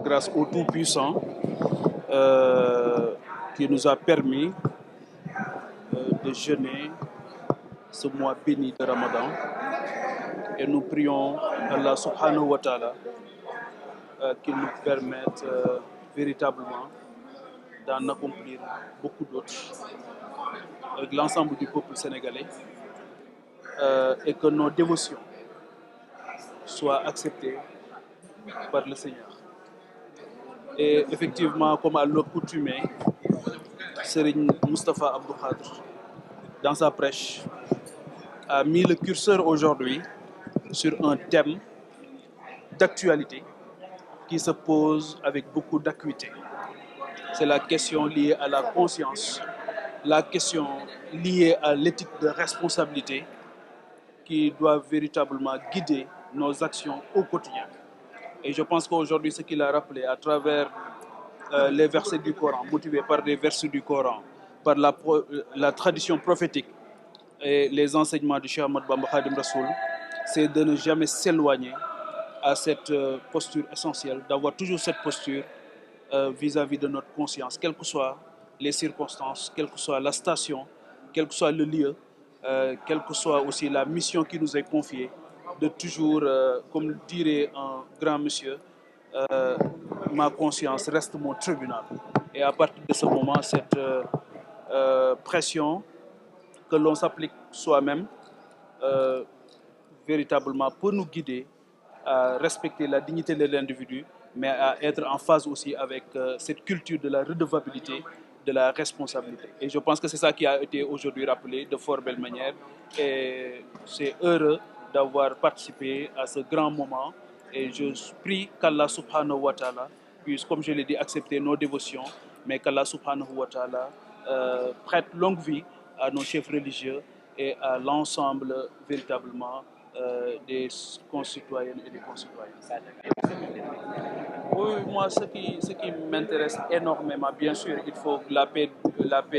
grâce au Tout-Puissant qui nous a permis de jeûner ce mois béni de Ramadan. Et nous prions Allah subhanahu wa ta'ala qu'il nous permette véritablement d'en accomplir beaucoup d'autres avec l'ensemble du peuple sénégalais et que nos dévotions soient acceptées par le Seigneur. Et effectivement, comme à l'accoutumée, Serigne Moustapha Abdou Khadr, dans sa prêche, a mis le curseur aujourd'hui sur un thème d'actualité qui se pose avec beaucoup d'acuité. C'est la question liée à la conscience, la question liée à l'éthique de responsabilité qui doit véritablement guider nos actions au quotidien. Et je pense qu'aujourd'hui, ce qu'il a rappelé à travers les versets du Coran, motivés par des versets du Coran, par la tradition prophétique et les enseignements du Cheikh Ahmadou Bamba Khadim Rassoul, c'est de ne jamais s'éloigner à cette posture essentielle, d'avoir toujours cette posture vis-à-vis de notre conscience, quelles que soient les circonstances, quelle que soit la station, quel que soit le lieu, quelle que soit aussi la mission qui nous est confiée, de toujours, comme dirait un grand monsieur, ma conscience reste mon tribunal. Et à partir de ce moment, cette pression que l'on s'applique soi-même, véritablement peut nous guider à respecter la dignité de l'individu, mais à être en phase aussi avec cette culture de la redevabilité, de la responsabilité. Et je pense que c'est ça qui a été aujourd'hui rappelé de fort belle manière. Et c'est heureux d'avoir participé à ce grand moment. Et je prie qu'Allah subhanahu wa ta'ala puisse, comme je l'ai dit, accepter nos dévotions, mais qu'Allah subhanahu wa ta'ala prête longue vie à nos chefs religieux et à l'ensemble véritablement des concitoyennes et des concitoyens. Oui, moi, ce qui m'intéresse énormément, bien sûr, il faut la paix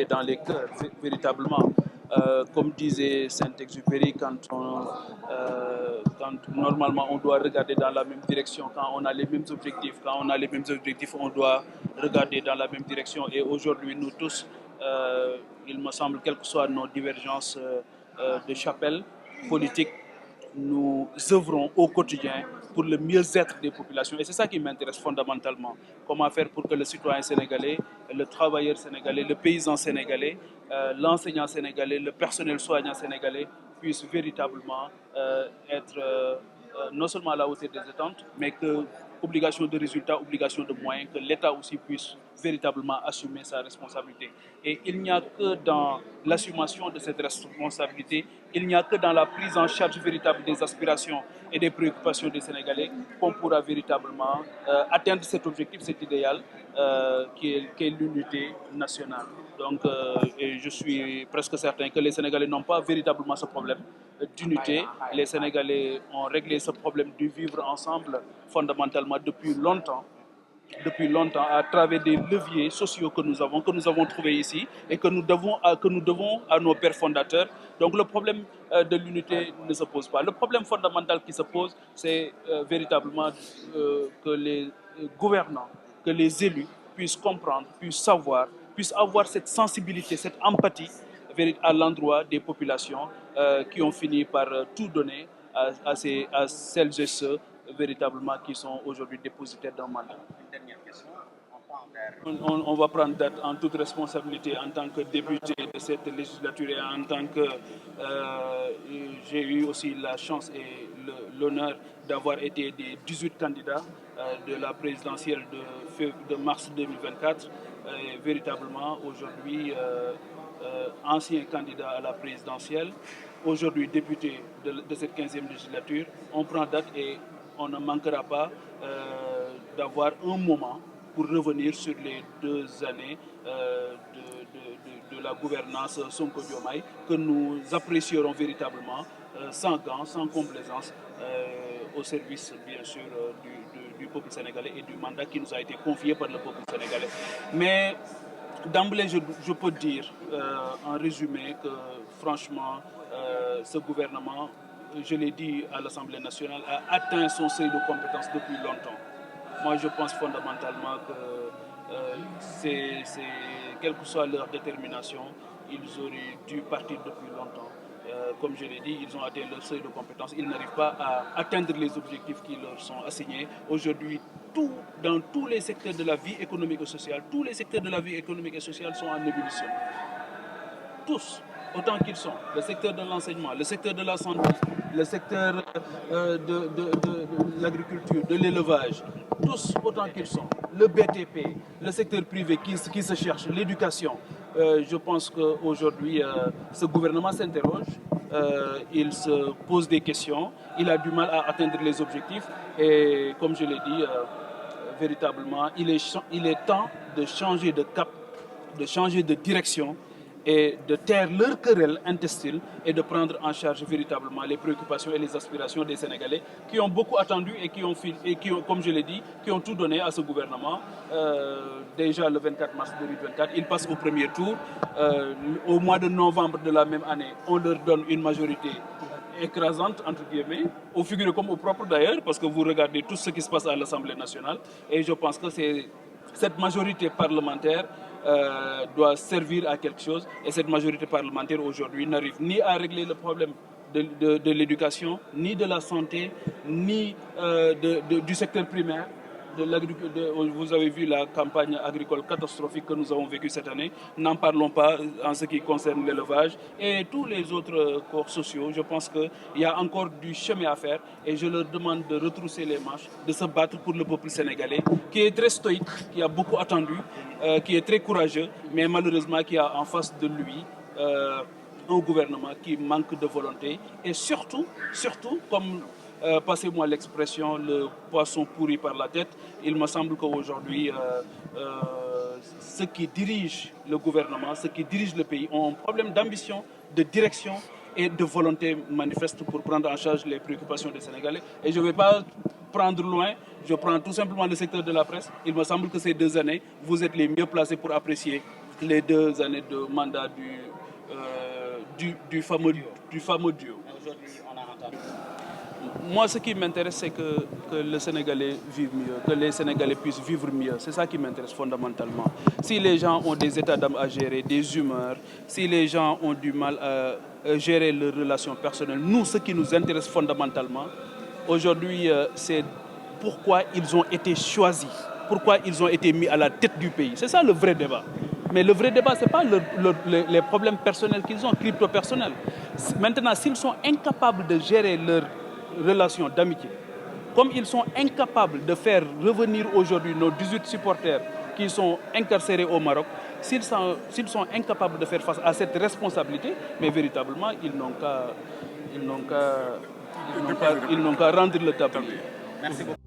dans les cœurs, véritablement. Comme disait Saint-Exupéry, quand normalement on doit regarder dans la même direction, quand on a les mêmes objectifs, on doit regarder dans la même direction. Et aujourd'hui, nous tous, il me semble, quelles que soient nos divergences de chapelle politique, nous œuvrons au quotidien pour le mieux-être des populations. Et c'est ça qui m'intéresse fondamentalement. Comment faire pour que le citoyen sénégalais, le travailleur sénégalais, le paysan sénégalais, l'enseignant sénégalais, le personnel soignant sénégalais puissent véritablement être non seulement à la hauteur des attentes, mais que obligation de résultat, obligation de moyens, que l'État aussi puisse véritablement assumer sa responsabilité. Et il n'y a que dans l'assumation de cette responsabilité, il n'y a que dans la prise en charge véritable des aspirations et des préoccupations des Sénégalais qu'on pourra véritablement atteindre cet objectif, cet idéal qui est l'unité nationale. Donc, et je suis presque certain que les Sénégalais n'ont pas véritablement ce problème d'unité. Les Sénégalais ont réglé ce problème du vivre ensemble fondamentalement depuis longtemps à travers des leviers sociaux que nous avons trouvés ici et que nous devons à nos pères fondateurs. Donc le problème de l'unité ne se pose pas. Le problème fondamental qui se pose, c'est véritablement que les gouvernants, que les élus puissent comprendre, puissent savoir, puissent avoir cette sensibilité, cette empathie à l'endroit des populations qui ont fini par tout donner à celles et ceux véritablement qui sont aujourd'hui dépositaires d'un mandat. Une dernière question. On va prendre date en toute responsabilité en tant que député de cette législature et en tant que j'ai eu aussi la chance et l'honneur d'avoir été des 18 candidats de la présidentielle de mars 2024. Et véritablement aujourd'hui ancien candidat à la présidentielle, aujourd'hui député de cette 15e législature. On prend date et on ne manquera pas d'avoir un moment pour revenir sur les 2 années de la gouvernance Sonko Diomaye que nous apprécierons véritablement sans gants, sans complaisance, au service bien sûr du peuple sénégalais et du mandat qui nous a été confié par le peuple sénégalais. Mais d'emblée, je peux dire en résumé que franchement, ce gouvernement, je l'ai dit à l'Assemblée nationale, a atteint son seuil de compétence depuis longtemps. Moi, je pense fondamentalement que quelle que soit leur détermination, ils auraient dû partir depuis longtemps. Comme je l'ai dit, ils ont atteint leur seuil de compétence. Ils n'arrivent pas à atteindre les objectifs qui leur sont assignés. Aujourd'hui, dans tous les secteurs de la vie économique et sociale, tous les secteurs de la vie économique et sociale sont en ébullition. Tous, autant qu'ils sont. Le secteur de l'enseignement, le secteur de la santé, le secteur de l'agriculture, de l'élevage, tous autant qu'ils sont. Le BTP, le secteur privé qui se cherche, l'éducation. Je pense qu'aujourd'hui, ce gouvernement s'interroge, il se pose des questions, il a du mal à atteindre les objectifs et comme je l'ai dit, véritablement, il est temps de changer de cap, de changer de direction et de taire leur querelle intestine et de prendre en charge véritablement les préoccupations et les aspirations des Sénégalais qui ont beaucoup attendu et qui ont, comme je l'ai dit, qui ont tout donné à ce gouvernement. Déjà le 24 mars 2024, ils passent au premier tour. Au mois de novembre de la même année, on leur donne une majorité écrasante, entre guillemets, au figuré comme au propre d'ailleurs, parce que vous regardez tout ce qui se passe à l'Assemblée nationale. Et je pense que cette majorité parlementaire doit servir à quelque chose. Et cette majorité parlementaire aujourd'hui n'arrive ni à régler le problème de l'éducation, ni de la santé, ni du secteur primaire. Vous avez vu la campagne agricole catastrophique que nous avons vécue cette année. N'en parlons pas en ce qui concerne l'élevage et tous les autres corps sociaux. Je pense qu'il y a encore du chemin à faire et je leur demande de retrousser les manches, de se battre pour le peuple sénégalais qui est très stoïque, qui a beaucoup attendu, qui est très courageux, mais malheureusement qui a en face de lui un gouvernement qui manque de volonté et surtout comme passez-moi l'expression, le poisson pourri par la tête. Il me semble qu'aujourd'hui, ceux qui dirigent le gouvernement, ceux qui dirigent le pays ont un problème d'ambition, de direction et de volonté manifeste pour prendre en charge les préoccupations des Sénégalais. Et je ne vais pas prendre loin, je prends tout simplement le secteur de la presse. Il me semble que ces 2 années, vous êtes les mieux placés pour apprécier les 2 années de mandat du fameux duo. Aujourd'hui, on a entendu. Moi, ce qui m'intéresse, c'est que le Sénégalais vive mieux, que les Sénégalais puissent vivre mieux. C'est ça qui m'intéresse fondamentalement. Si les gens ont des états d'âme à gérer, des humeurs, si les gens ont du mal à gérer leurs relations personnelles, nous, ce qui nous intéresse fondamentalement, aujourd'hui, c'est pourquoi ils ont été choisis, pourquoi ils ont été mis à la tête du pays. C'est ça le vrai débat. Mais le vrai débat, ce n'est pas les problèmes personnels qu'ils ont, crypto-personnels. Maintenant, s'ils sont incapables de gérer leurs relations d'amitié, comme ils sont incapables de faire revenir aujourd'hui nos 18 supporters qui sont incarcérés au Maroc, s'ils sont incapables de faire face à cette responsabilité, mais véritablement, ils n'ont qu'à rendre le tablier. Merci beaucoup.